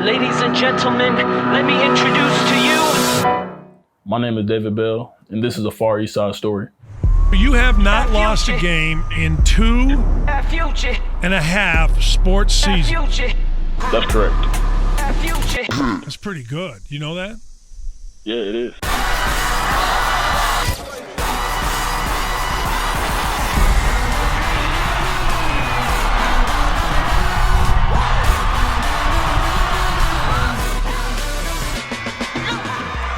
Ladies and gentlemen, let me introduce to you. My name is David Bell, and this is a Far Eastside story. You have not lost a game in 2.5 sports seasons. That's correct. That's pretty good. You know that? Yeah, it is.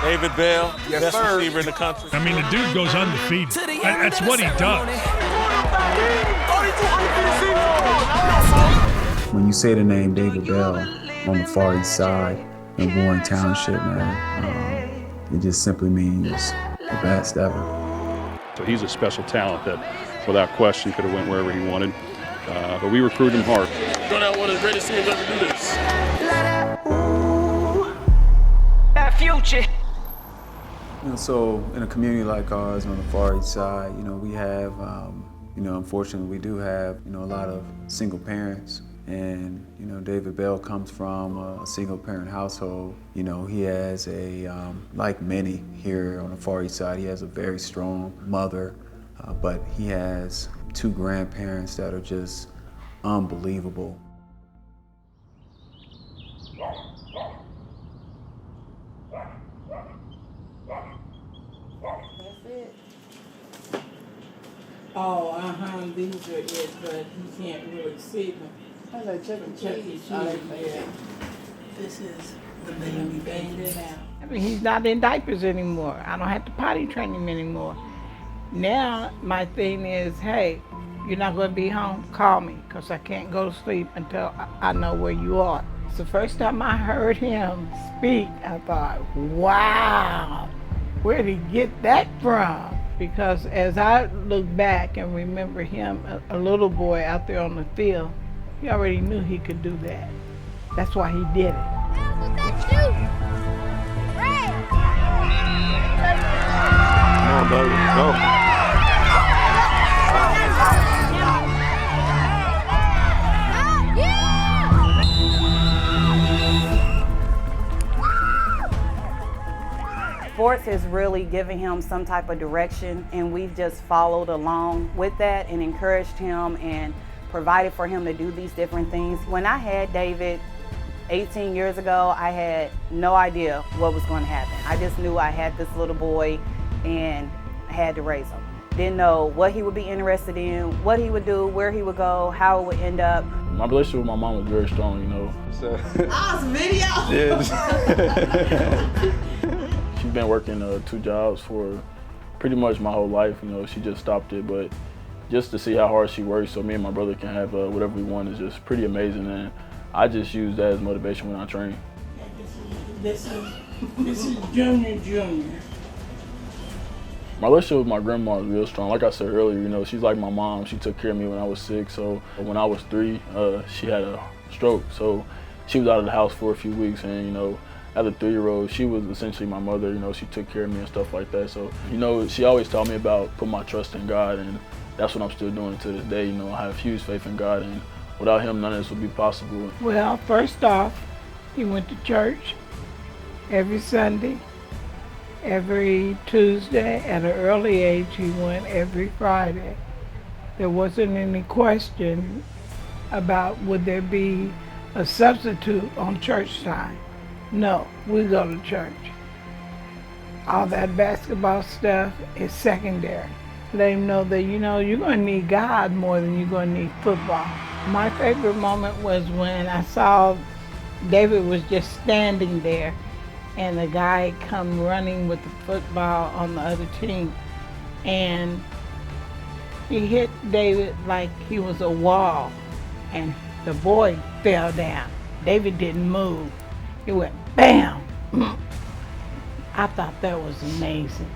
David Bell, best receiver in the country. I mean, the dude goes undefeated. That's what he does. When you say the name David Bell on the Far East Side in Warren Township, man, it just simply means the best ever. So he's a special talent that, without question, could have went wherever he wanted. But we recruited him hard. Going out one of the greatest teams ever do this. Future. So in a community like ours on the Far East Side, we have, unfortunately, we do have, a lot of single parents. And, David Bell comes from a single parent household. He has like many here on the Far East Side, he has a very strong mother, but he has two grandparents that are just unbelievable. Oh, these are it, but you can't really see them. That's like Chuck E. Cheese. Yeah. This is the baby banged out. I mean, he's not in diapers anymore. I don't have to potty train him anymore. Now, my thing is, hey, you're not going to be home? Call me, because I can't go to sleep until I know where you are. It's the first time I heard him speak, I thought, wow, where did he get that from? Because as I look back and remember him, a little boy out there on the field, he already knew he could do that. That's why he did it. Come on, baby, go. Sports is really giving him some type of direction, and we've just followed along with that and encouraged him and provided for him to do these different things. When I had David 18 years ago, I had no idea what was going to happen. I just knew I had this little boy and had to raise him. Didn't know what he would be interested in, what he would do, where he would go, how it would end up. My relationship with my mom was very strong, So, Awesome video! Yeah. She's been working 2 jobs for pretty much my whole life. She just stopped it, but just to see how hard she works so me and my brother can have whatever we want is just pretty amazing, and I just use that as motivation when I train. This is Junior. My relationship with my grandma is real strong. Like I said earlier, she's like my mom. She took care of me when I was 6, so when I was 3, she had a stroke, so she was out of the house for a few weeks, and as a 3-year-old, she was essentially my mother. She took care of me and stuff like that. So, she always taught me about putting my trust in God, and that's what I'm still doing to this day. I have huge faith in God, and without him, none of this would be possible. Well, first off, he went to church every Sunday, every Tuesday. At an early age, he went every Friday. There wasn't any question about would there be a substitute on church time. No, we go to church. All that basketball stuff is secondary. Let him know that, you're going to need God more than you're going to need football. My favorite moment was when I saw David was just standing there and the guy come running with the football on the other team. And he hit David like he was a wall, and the boy fell down. David didn't move. He went bam. I thought that was amazing.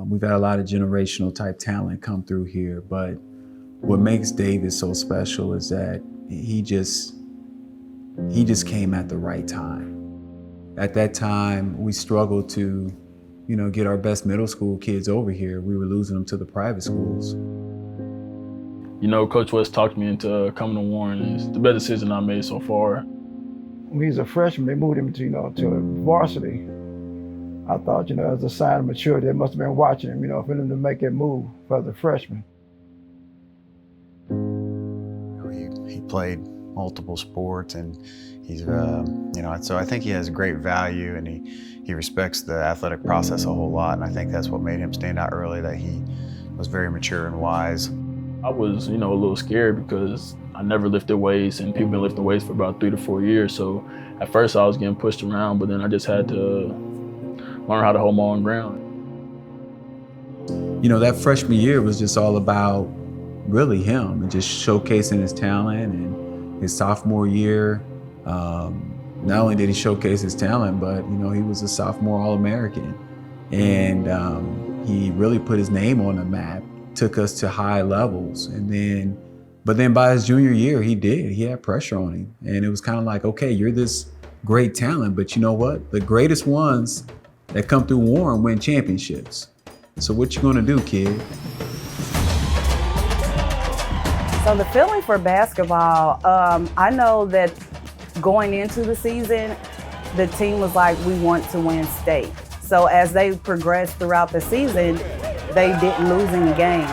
We've had a lot of generational type talent come through here, but what makes David so special is that he just he just came at the right time. At that time, we struggled to, get our best middle school kids over here. We were losing them to the private schools. Coach West talked me into coming to Warren, and it's the best decision I made so far. When he was a freshman, they moved him to varsity. I thought, as a sign of maturity, they must have been watching him, for him to make that move for the freshman. He played multiple sports, and he's, so I think he has great value, and he respects the athletic process a whole lot, and I think that's what made him stand out early, that he was very mature and wise. I was, a little scared because I never lifted weights, and people been lifting weights for about 3 to 4 years. So at first I was getting pushed around, but then I just had to learn how to hold my own ground. That freshman year was just all about really him and just showcasing his talent. And his sophomore year, not only did he showcase his talent, but he was a sophomore All-American, and he really put his name on the map, took us to high levels. But then by his junior year, he had pressure on him, and it was kind of like, okay, you're this great talent, but you know what? The greatest ones that come through Warren win championships. So what you gonna do, kid? So the feeling for basketball, I know that going into the season, the team was like, we want to win state. So as they progressed throughout the season, they didn't lose any games.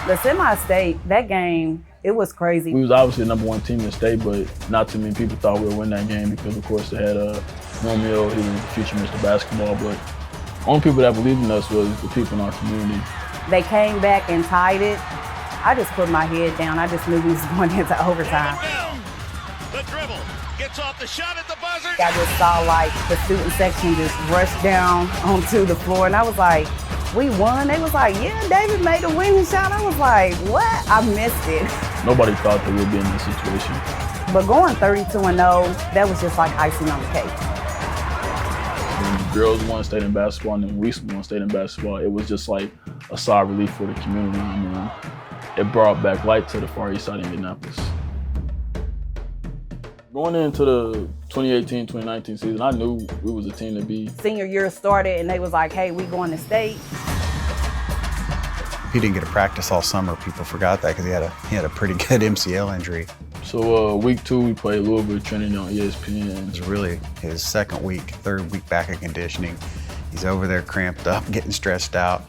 The semi-state, that game, it was crazy. We was obviously the #1 team in the state, but not too many people thought we would win that game because, of course, they had Romeo, he was the future Mr. Basketball, but the only people that believed in us was the people in our community. They came back and tied it. I just put my head down. I just knew we was going into overtime. The dribble gets off the shot at the buzzer. I just saw the student section just rush down onto the floor, and I was like, we won? They was like, yeah, David made a winning shot. I was like, what? I missed it. Nobody thought that we'd be in this situation. But going 32-0, that was just like icing on the cake. When the girls won state in basketball and then we won state in basketball, it was just like a sigh of relief for the community. It brought back light to the Far Eastside of Indianapolis. Going into the 2018-2019 season, I knew we was a team to beat. Senior year started and they was like, hey, we going to state. He didn't get to practice all summer. People forgot that because he had a pretty good MCL injury. So week 2, we played Louisville Trinity on ESPN. It was really his third week back of conditioning. He's over there cramped up, getting stressed out.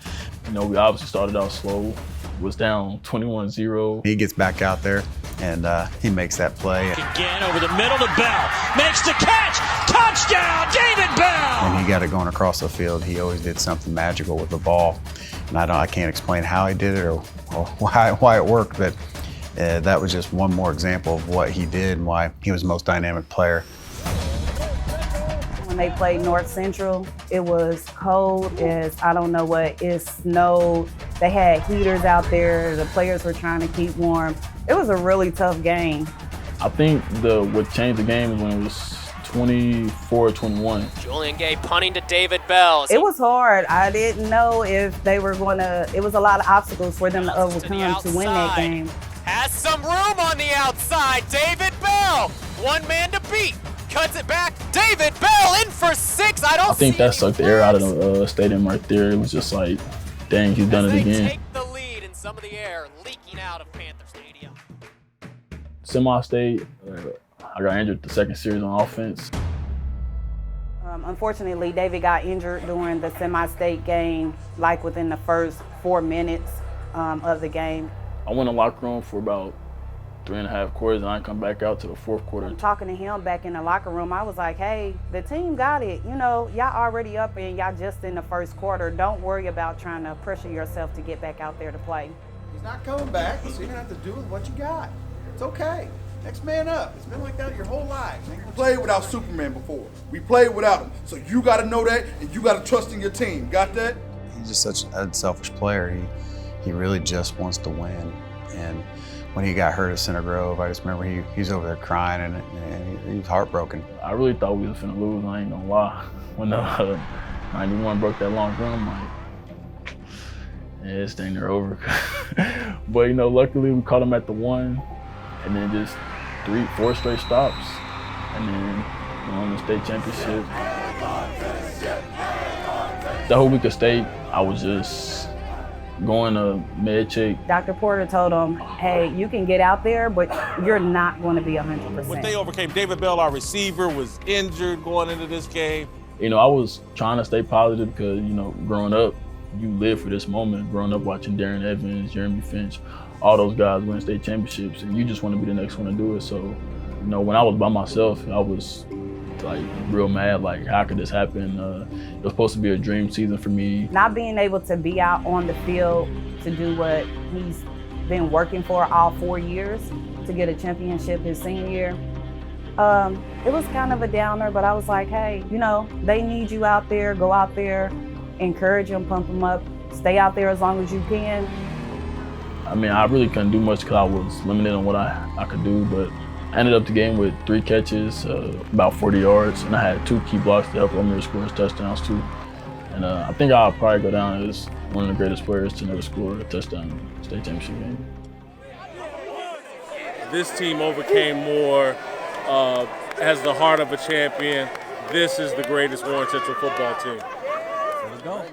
We obviously started out slow, was down 21-0. He gets back out there and he makes that play. Again over the middle to Bell. Makes the catch. Touchdown, David Bell! When he got it going across the field, he always did something magical with the ball. And I can't explain how he did it or why it worked, but that was just one more example of what he did and why he was the most dynamic player. When they played North Central, it was cold as I don't know what. It snowed. They had heaters out there. The players were trying to keep warm. It was a really tough game. I think what changed the game is when it was 24-21. Julian Gay punting to David Bell. It was hard. I didn't know if they were going to, it was a lot of obstacles for them to overcome to win that game. Has some room on the outside. David Bell, one man to beat. Cuts it back. David Bell in for 6. I think that sucked the air out of the stadium right there. It was just like, dang, he's done it again. Take the lead in some of the air leaking out of Panther Stadium. Semi-state, I got injured the second series on offense. Unfortunately, David got injured during the semi-state game, like within the first 4 minutes of the game. I went in the locker room for about 3.5 quarters, and I come back out to the 4th quarter. I'm talking to him back in the locker room. I was like, hey, the team got it. Y'all already up and y'all just in the 1st quarter. Don't worry about trying to pressure yourself to get back out there to play. He's not coming back, so you don't have to do with what you got. It's okay. Next man up. It's been like that your whole life. We played without Superman before. We played without him. So you got to know that, and you got to trust in your team. Got that? He's just such a selfish player. He really just wants to win. And when he got hurt at Center Grove, I just remember he was over there crying and he was heartbroken. I really thought we was finna lose, I ain't gonna lie. When 91 broke that long run, I'm like, yeah, this thing they're over. But luckily we caught them at the 1, and then just 4 straight stops, and then won the state championship. The whole week of state, I was just going to med check. Dr. Porter told him, hey, you can get out there, but you're not going to be 100%. What they overcame, David Bell, our receiver, was injured going into this game. You know, I was trying to stay positive because, you know, growing up, you live for this moment. Growing up watching Darren Evans, Jeremy Finch, all those guys win state championships, and you just want to be the next one to do it. So, you know, when I was by myself, I was like real mad, like how could this happen? It was supposed to be a dream season for me. Not being able to be out on the field to do what he's been working for all 4 years, to get a championship his senior year, it was kind of a downer, but I was like, hey, you know, they need you out there, go out there, encourage them, pump them up, stay out there as long as you can. I mean, I really couldn't do much because I was limited on what I could do, but I ended up the game with 3 catches, about 40 yards, and I had 2 key blocks to help Romeo score his touchdowns too. And I think I'll probably go down as one of the greatest players to never score a touchdown in a state championship game. This team overcame more, has the heart of a champion. This is the greatest Warren Central football team. There we go.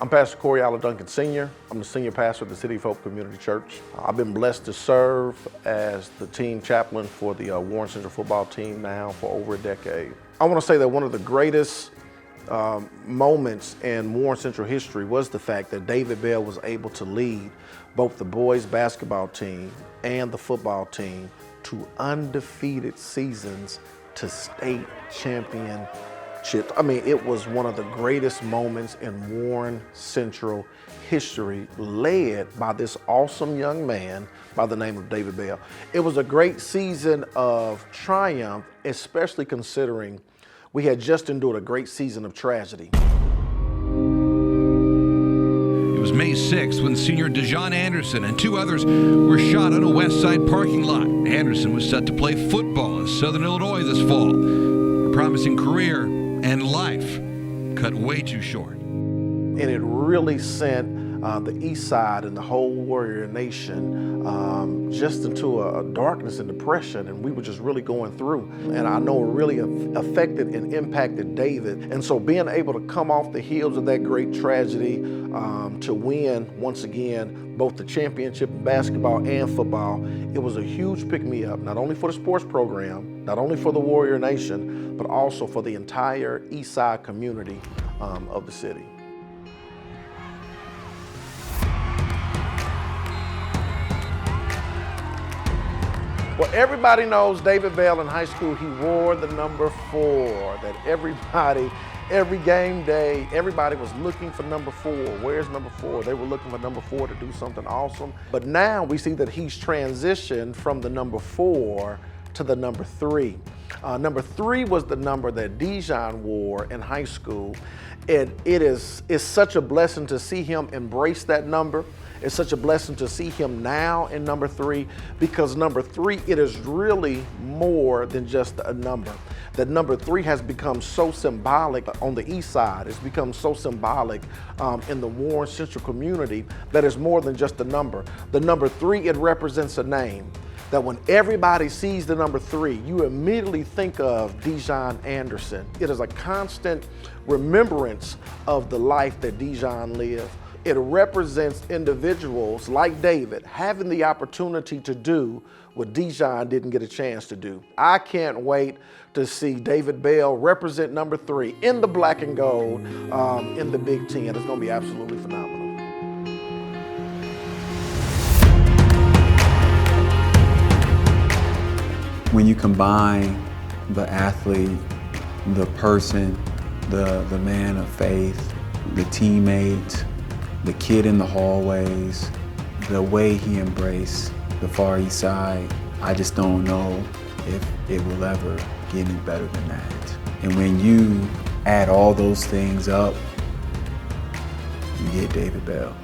I'm Pastor Corey Allen Duncan Sr. I'm the senior pastor of the City of Hope Community Church. I've been blessed to serve as the team chaplain for the Warren Central football team now for over a decade. I want to say that one of the greatest moments in Warren Central history was the fact that David Bell was able to lead both the boys basketball team and the football team to undefeated seasons to state championship. I mean, it was one of the greatest moments in Warren Central history, led by this awesome young man by the name of David Bell. It was a great season of triumph, especially considering we had just endured a great season of tragedy. It was May 6th when senior Dejon Anderson and 2 others were shot on a West Side parking lot. Anderson was set to play football in Southern Illinois this fall. A promising career and life cut way too short. And it really sent the East Side and the whole Warrior Nation just into a darkness and depression, and we were just really going through. And I know it really affected and impacted David. And so being able to come off the heels of that great tragedy to win, once again, both the championship in basketball and football, it was a huge pick-me-up, not only for the sports program, not only for the Warrior Nation, but also for the entire East Side community of the city. Well, everybody knows David Bell in high school, he wore the number 4, that everybody, every game day, everybody was looking for number 4. Where's number 4? They were looking for number 4 to do something awesome. But now we see that he's transitioned from the number 4 to the number 3. Number 3 was the number that Dejon wore in high school. It's such a blessing to see him embrace that number. It's such a blessing to see him now in number 3, because number 3, it is really more than just a number. That number 3 has become so symbolic on the East Side. It's become so symbolic in the Warren Central community that it's more than just a number. The number 3, it represents a name. That when everybody sees the number 3, you immediately think of Dejon Anderson. It is a constant remembrance of the life that Dejon lived. It represents individuals like David having the opportunity to do what Dejon didn't get a chance to do. I can't wait to see David Bell represent number 3 in the black and gold in the Big Ten. It's going to be absolutely phenomenal. When you combine the athlete, the person, the man of faith, the teammates, the kid in the hallways, the way he embraced the Far East Side, I just don't know if it will ever get any better than that. And when you add all those things up, you get David Bell.